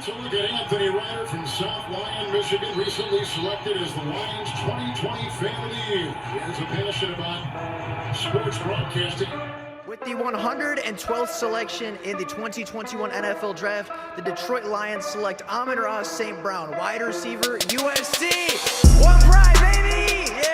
So look at Anthony Ryder from South Lyon, Michigan, recently selected as the Lions 2020 Fan of the Year. He has a passion about sports broadcasting. With the 112th selection in the 2021 NFL Draft, the Detroit Lions select Amon-Ra St. Brown, wide receiver, USC. One pride, baby! Yeah!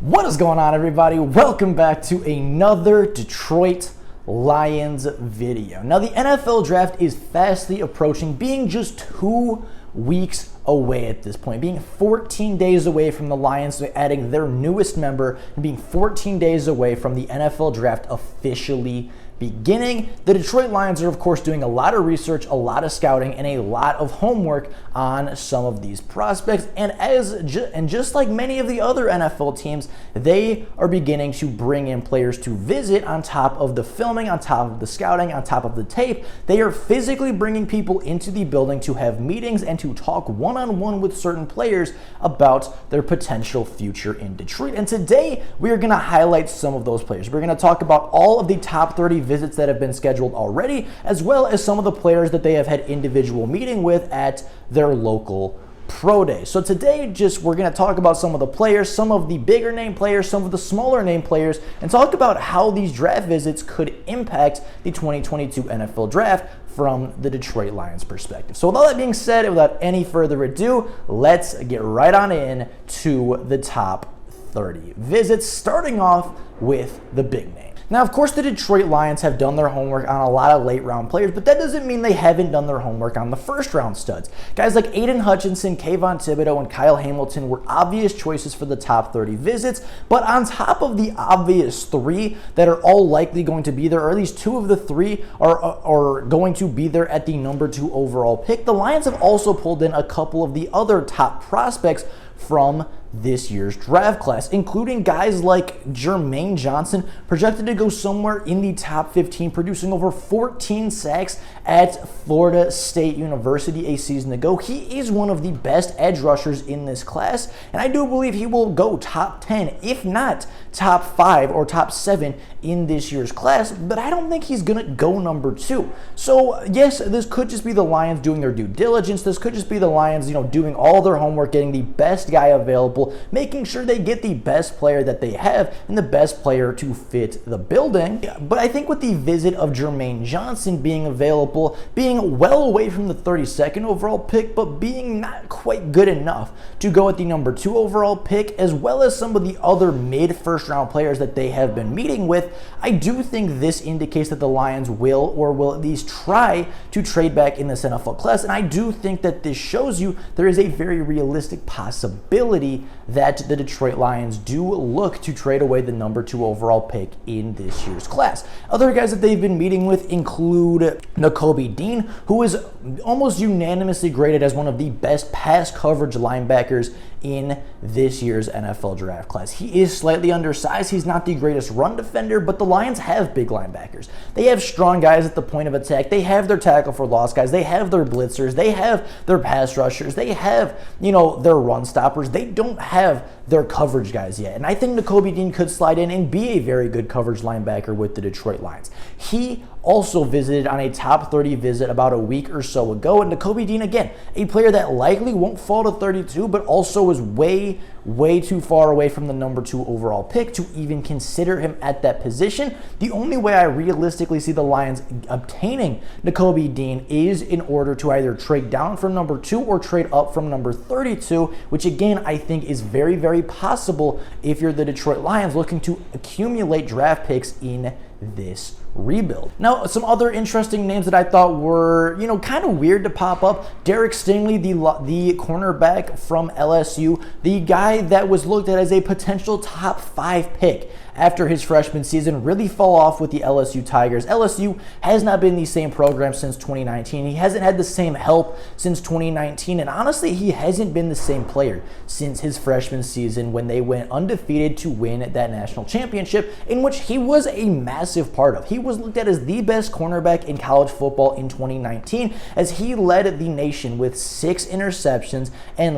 What is going on, everybody? Welcome back to another Detroit Lions video. Now, the NFL draft is fastly approaching, being just 2 weeks away at this point, being 14 days away from the Lions adding their newest member and being 14 days away from the NFL draft officially beginning. The Detroit Lions are, of course, doing a lot of research, a lot of scouting, and a lot of homework on some of these prospects. And just like many of the other NFL teams, they are beginning to bring in players to visit on top of the filming, on top of the scouting, on top of the tape. They are physically bringing people into the building to have meetings and to talk one-on-one with certain players about their potential future in Detroit. And today, we are going to highlight some of those players. We're going to talk about all of the top 30 visits that have been scheduled already, as well as some of the players that they have had individual meeting with at their local pro day. So today, we're going to talk about some of the players, some of the bigger name players, some of the smaller name players, and talk about how these draft visits could impact the 2022 NFL draft from the Detroit Lions perspective. So with all that being said, and without any further ado, let's get right on in to the top 30 visits, starting off with the big name. Now, of course, the Detroit Lions have done their homework on a lot of late-round players, but that doesn't mean they haven't done their homework on the first-round studs. Guys like Aiden Hutchinson, Kayvon Thibodeaux, and Kyle Hamilton were obvious choices for the top 30 visits, but on top of the obvious 3 that are all likely going to be there, or at least 2 of the 3 are going to be there at the number 2 overall pick, the Lions have also pulled in a couple of the other top prospects from this year's draft class, including guys like Jadeveon Johnson, projected to go somewhere in the top 15, producing over 14 sacks at Florida State University a season ago. He is one of the best edge rushers in this class, and I do believe he will go top 10, if not top 5 or top 7 in this year's class, but I don't think he's gonna go number 2. So yes, this could just be the Lions doing their due diligence. This could just be the Lions, doing all their homework, getting the best guy available, making sure they get the best player that they have and the best player to fit the building. But I think with the visit of Jadeveon Johnson being available, being well away from the 32nd overall pick, but being not quite good enough to go at the number 2 overall pick, as well as some of the other mid-first round players that they have been meeting with, I do think this indicates that the Lions will at least try to trade back in this NFL class. And I do think that this shows you there is a very realistic possibility that the Detroit Lions do look to trade away the number 2 overall pick in this year's class. Other guys that they've been meeting with include Nakobe Dean, who is almost unanimously graded as one of the best pass coverage linebackers in this year's NFL draft class. He is slightly undersized. He's not the greatest run defender, but the Lions have big linebackers. They have strong guys at the point of attack. They have their tackle for loss guys. They have their blitzers. They have their pass rushers. They have, their run stoppers. They don't have their coverage guys yet. And I think Nakobe Dean could slide in and be a very good coverage linebacker with the Detroit Lions. He also visited on a top 30 visit about a week or so ago. And Nakobe Dean, again, a player that likely won't fall to 32, but also is way too far away from the number 2 overall pick to even consider him at that position. The only way I realistically see the Lions obtaining Nakobe Dean is in order to either trade down from number 2 or trade up from number 32, which again, I think is very, very possible if you're the Detroit Lions looking to accumulate draft picks in this rebuild. Now, some other interesting names that I thought were, kind of weird to pop up. Derek Stingley, the cornerback from LSU, the guy that was looked at as a potential top 5 pick after his freshman season really fall off with the LSU Tigers. LSU has not been the same program since 2019. He hasn't had the same help since 2019, and honestly, he hasn't been the same player since his freshman season when they went undefeated to win that national championship, in which he was a massive part of. He was looked at as the best cornerback in college football in 2019, as he led the nation with 6 interceptions and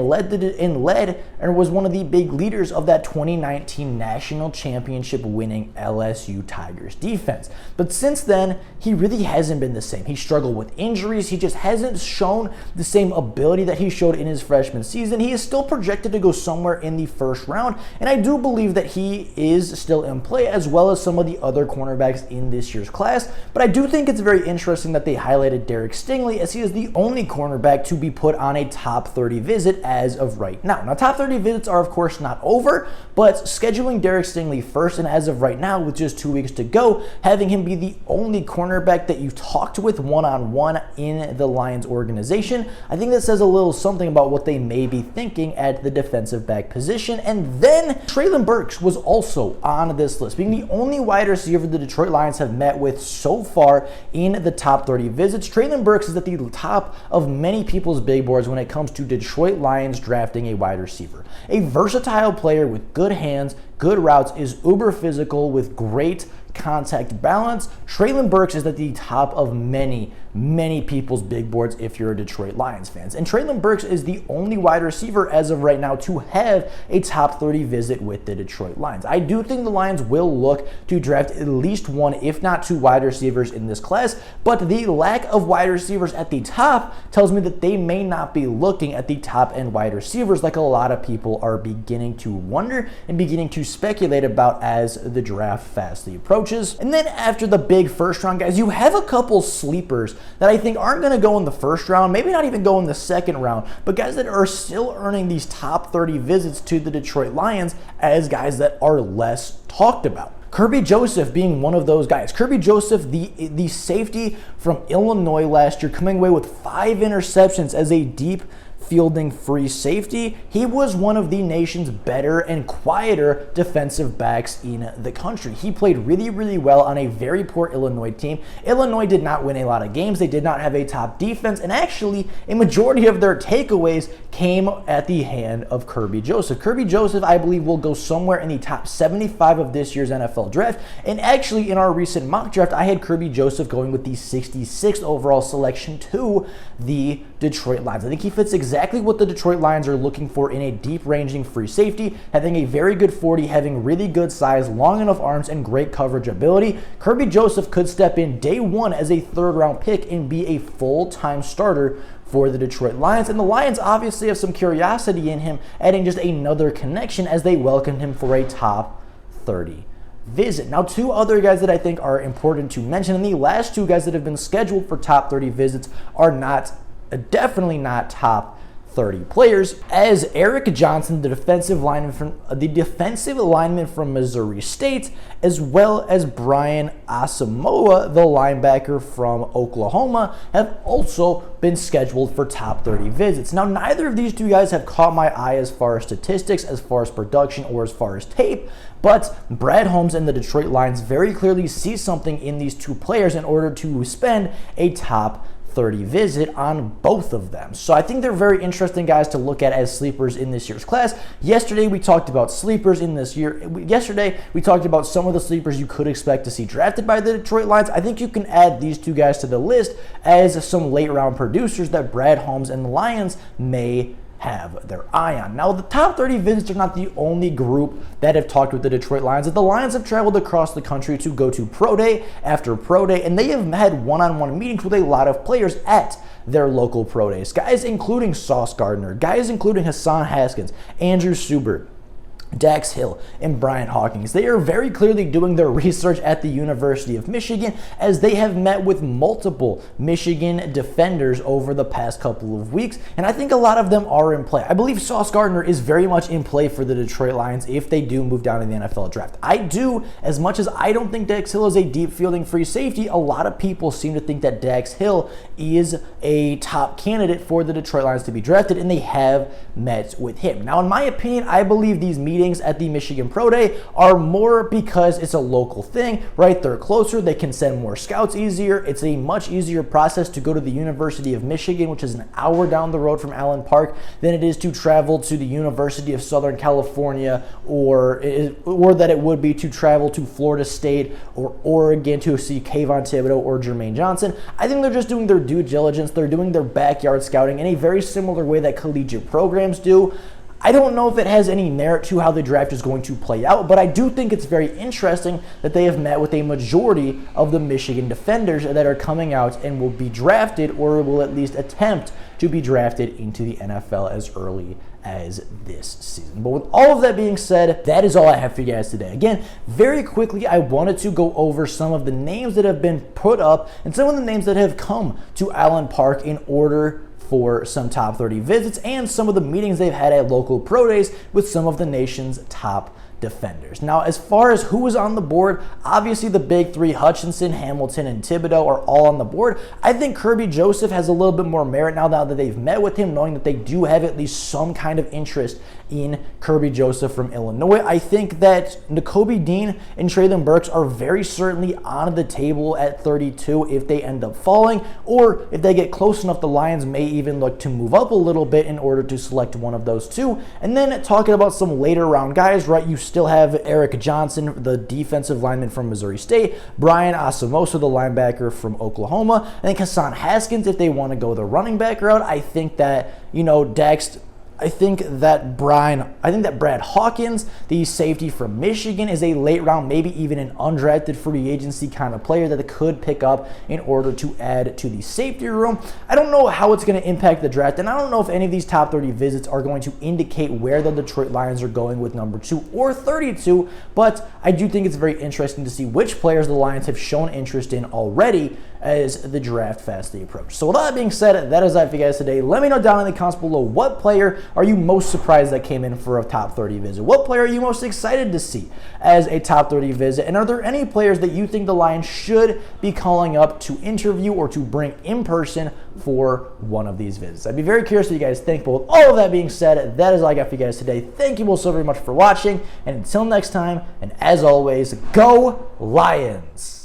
was one of the big leaders of that 2019 national championship winning LSU Tigers defense. But since then, he really hasn't been the same. He struggled with injuries. He just hasn't shown the same ability that he showed in his freshman season. He is still projected to go somewhere in the first round, and I do believe that he is still in play, as well as some of the other cornerbacks in this year's class. But I do think it's very interesting that they highlighted Derek Stingley, as he is the only cornerback to be put on a top 30 visit as of right now. Now, top 30 visits are of course not over, but scheduling Derek Stingley first, and as of right now, with just 2 weeks to go, having him be the only cornerback that you've talked with one-on-one in the Lions organization, I think that says a little something about what they may be thinking at the defensive back position. And then Treylin Burks was also on this list, being the only wide receiver the Detroit Lions have met with so far in the top 30 visits. Treylin Burks is at the top of many people's big boards when it comes to Detroit Lions drafting a wide receiver. A versatile player with good hands, good routes, is uber physical with great contact balance. Treylin Burks is at the top of many people's big boards if you're a Detroit Lions fans. And Treylin Burks is the only wide receiver as of right now to have a top 30 visit with the Detroit Lions. I do think the Lions will look to draft at least one, if not 2 wide receivers in this class, but the lack of wide receivers at the top tells me that they may not be looking at the top end wide receivers like a lot of people are beginning to wonder and beginning to speculate about as the draft fastly approaches. And then after the big first round, guys, you have a couple sleepers that I think aren't going to go in the first round, maybe not even go in the second round, but guys that are still earning these top 30 visits to the Detroit Lions as guys that are less talked about. Kirby Joseph being one of those guys. Kirby Joseph, the safety from Illinois last year, coming away with 5 interceptions as a deep fielding free safety. He was one of the nation's better and quieter defensive backs in the country. He played really well on a very poor Illinois team. Illinois did not win a lot of games. They did not have a top defense, and actually a majority of their takeaways came at the hand of Kirby Joseph. Kirby Joseph, I believe, will go somewhere in the top 75 of this year's NFL draft, and actually in our recent mock draft, I had Kirby Joseph going with the 66th overall selection to the Detroit Lions. I think he fits exactly what the Detroit Lions are looking for in a deep-ranging free safety, having a very good 40, having really good size, long enough arms, and great coverage ability. Kirby Joseph could step in day one as a third-round pick and be a full-time starter for the Detroit Lions, and the Lions obviously have some curiosity in him, adding just another connection as they welcomed him for a top 30 visit. Now, 2 other guys that I think are important to mention, and the last 2 guys that have been scheduled for top 30 visits are definitely not top 30 players, as Eric Johnson, the defensive lineman from Missouri State, as well as Brian Asamoah, the linebacker from Oklahoma, have also been scheduled for top 30 visits. Now, neither of these 2 guys have caught my eye as far as statistics, as far as production, or as far as tape, but Brad Holmes and the Detroit Lions very clearly see something in these 2 players in order to spend a top 30 visit on both of them. So I think they're very interesting guys to look at as sleepers in this year's class. Yesterday we talked about sleepers in this year. Yesterday we talked about some of the sleepers you could expect to see drafted by the Detroit Lions. I think you can add these 2 guys to the list as some late round producers that Brad Holmes and the Lions may have their eye on. Now, the top 30 visits are not the only group that have talked with the Detroit Lions. The Lions have traveled across the country to go to pro day after pro day, and they have had one-on-one meetings with a lot of players at their local pro days. Guys including Sauce Gardner, guys including Hassan Haskins, Andrew Subert, Dax Hill, and Brian Hawkins. They are very clearly doing their research at the University of Michigan, as they have met with multiple Michigan defenders over the past couple of weeks, and I think a lot of them are in play. I believe Sauce Gardner is very much in play for the Detroit Lions if they do move down in the NFL draft. I do, as much as I don't think Dax Hill is a deep fielding free safety, a lot of people seem to think that Dax Hill is a top candidate for the Detroit Lions to be drafted, and they have met with him. Now, in my opinion, I believe these meetings meetings at the Michigan Pro Day are more because it's a local thing, right? They're closer, they can send more scouts easier. It's a much easier process to go to the University of Michigan, which is an hour down the road from Allen Park, than it is to travel to the University of Southern California, or that it would be to travel to Florida State or Oregon to see Kayvon Thibodeau or Jermaine Johnson. I think they're just doing their due diligence. They're doing their backyard scouting in a very similar way that collegiate programs do. I don't know if it has any merit to how the draft is going to play out, but I do think it's very interesting that they have met with a majority of the Michigan defenders that are coming out and will be drafted, or will at least attempt to be drafted into the NFL as early as this season. But with all of that being said, that is all I have for you guys today. Again, very quickly, I wanted to go over some of the names that have been put up and some of the names that have come to Allen Park in order for some top 30 visits and some of the meetings they've had at local pro days with some of the nation's top defenders. Now, as far as who is on the board, obviously the big three, Hutchinson, Hamilton, and Thibodeau, are all on the board. I think Kirby Joseph has a little bit more merit now that they've met with him, knowing that they do have at least some kind of interest in Kirby Joseph from Illinois. I think that Nakobe Dean and Treylin Burks are very certainly on the table at 32 if they end up falling, or if they get close enough, the Lions may even look to move up a little bit in order to select one of those two. And then talking about some later round guys, right, you still have Eric Johnson, the defensive lineman from Missouri State, Brian Asamoah, the linebacker from Oklahoma, and then Hassan Haskins if they want to go the running back route. I think that, I think that Brad Hawkins, the safety from Michigan, is a late round, maybe even an undrafted free agency kind of player that they could pick up in order to add to the safety room. I don't know how it's going to impact the draft, and I don't know if any of these top 30 visits are going to indicate where the Detroit Lions are going with number 2 or 32, but I do think it's very interesting to see which players the Lions have shown interest in already as the draft fastly approaches. So with that being said, that is that for you guys today. Let me know down in the comments below, what player are you most surprised that came in for a top 30 visit? What player are you most excited to see as a top 30 visit? And are there any players that you think the Lions should be calling up to interview or to bring in person for one of these visits? I'd be very curious what you guys think. But with all of that being said, that is all I got for you guys today. Thank you all so very much for watching. And until next time, and as always, go Lions!